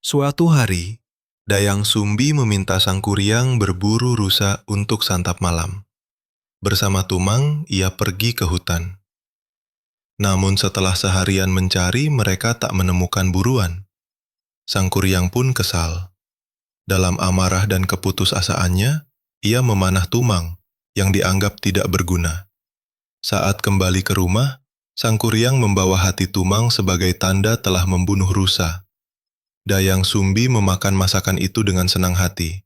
Suatu hari, Dayang Sumbi meminta Sang Kuryang berburu rusa untuk santap malam. Bersama Tumang, ia pergi ke hutan. Namun setelah seharian mencari, mereka tak menemukan buruan. Sang Kuryang pun kesal. Dalam amarah dan keputusasaannya, ia memanah Tumang yang dianggap tidak berguna. Saat kembali ke rumah, Sang Kuryang membawa hati Tumang sebagai tanda telah membunuh rusa. Dayang Sumbi memakan masakan itu dengan senang hati.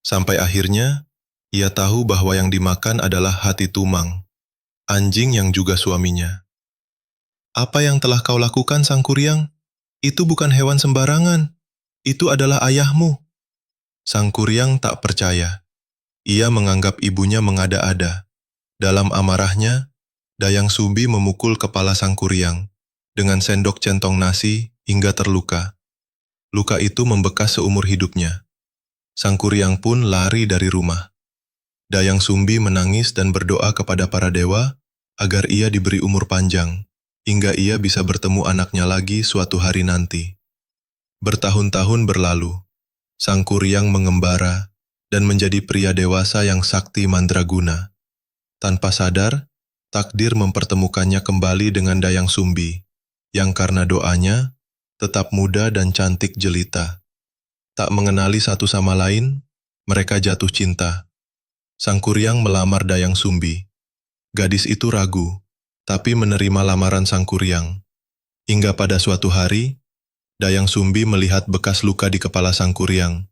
Sampai akhirnya, ia tahu bahwa yang dimakan adalah hati Tumang, anjing yang juga suaminya. "Apa yang telah kau lakukan, Sang Kuryang? Itu bukan hewan sembarangan. Itu adalah ayahmu." Sang Kuryang tak percaya. Ia menganggap ibunya mengada-ada. Dalam amarahnya, Dayang Sumbi memukul kepala Sang Kuryang dengan sendok centong nasi hingga terluka. Luka itu membekas seumur hidupnya. Sang Kuryang pun lari dari rumah. Dayang Sumbi menangis dan berdoa kepada para dewa agar ia diberi umur panjang, hingga ia bisa bertemu anaknya lagi suatu hari nanti. Bertahun-tahun berlalu, Sang Kuryang mengembara dan menjadi pria dewasa yang sakti mandraguna. Tanpa sadar, takdir mempertemukannya kembali dengan Dayang Sumbi, yang karena doanya tetap muda dan cantik jelita. Tak mengenali satu sama lain, mereka jatuh cinta. Sang Kuryang melamar Dayang Sumbi. Gadis itu ragu, tapi menerima lamaran Sang Kuryang. Hingga pada suatu hari, Dayang Sumbi melihat bekas luka di kepala Sang Kuryang,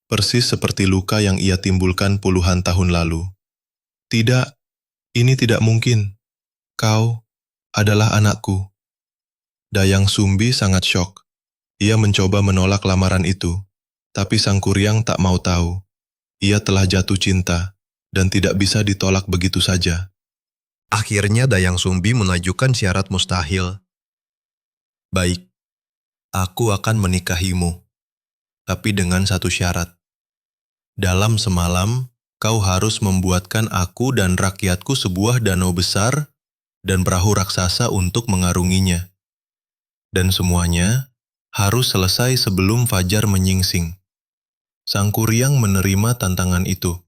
persis seperti luka yang ia timbulkan puluhan tahun lalu. "Tidak, ini tidak mungkin. Kau adalah anakku." Dayang Sumbi sangat syok. Ia mencoba menolak lamaran itu, tapi Sang Kuryang tak mau tahu. Ia telah jatuh cinta dan tidak bisa ditolak begitu saja. Akhirnya Dayang Sumbi mengajukan syarat mustahil. "Baik, aku akan menikahimu, tapi dengan satu syarat. Dalam semalam, kau harus membuatkan aku dan rakyatku sebuah danau besar dan perahu raksasa untuk mengarunginya. Dan semuanya harus selesai sebelum fajar menyingsing." Sang Kuryang menerima tantangan itu.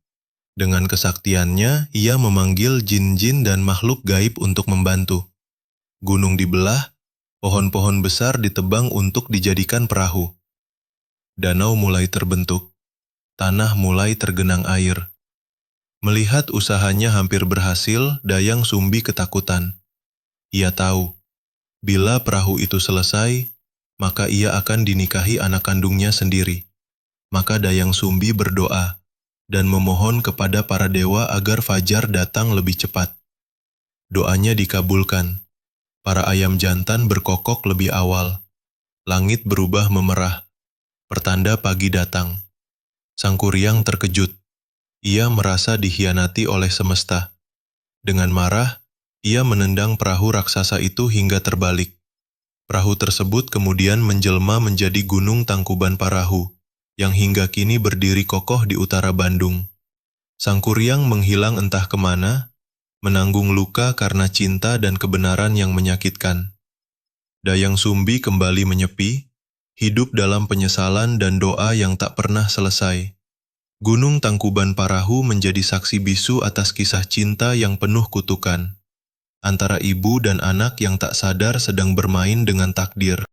Dengan kesaktiannya, ia memanggil jin-jin dan makhluk gaib untuk membantu. Gunung dibelah, pohon-pohon besar ditebang untuk dijadikan perahu. Danau mulai terbentuk, tanah mulai tergenang air. Melihat usahanya hampir berhasil, Dayang Sumbi ketakutan. Ia tahu, bila perahu itu selesai, maka ia akan dinikahi anak kandungnya sendiri. Maka Dayang Sumbi berdoa dan memohon kepada para dewa agar fajar datang lebih cepat. Doanya dikabulkan. Para ayam jantan berkokok lebih awal. Langit berubah memerah. Pertanda pagi datang. Sang Kuryang terkejut. Ia merasa dikhianati oleh semesta. Dengan marah, ia menendang perahu raksasa itu hingga terbalik. Perahu tersebut kemudian menjelma menjadi Gunung Tangkuban Parahu, yang hingga kini berdiri kokoh di utara Bandung. Sang Kuryang menghilang entah kemana, menanggung luka karena cinta dan kebenaran yang menyakitkan. Dayang Sumbi kembali menyepi, hidup dalam penyesalan dan doa yang tak pernah selesai. Gunung Tangkuban Parahu menjadi saksi bisu atas kisah cinta yang penuh kutukan, antara ibu dan anak yang tak sadar sedang bermain dengan takdir.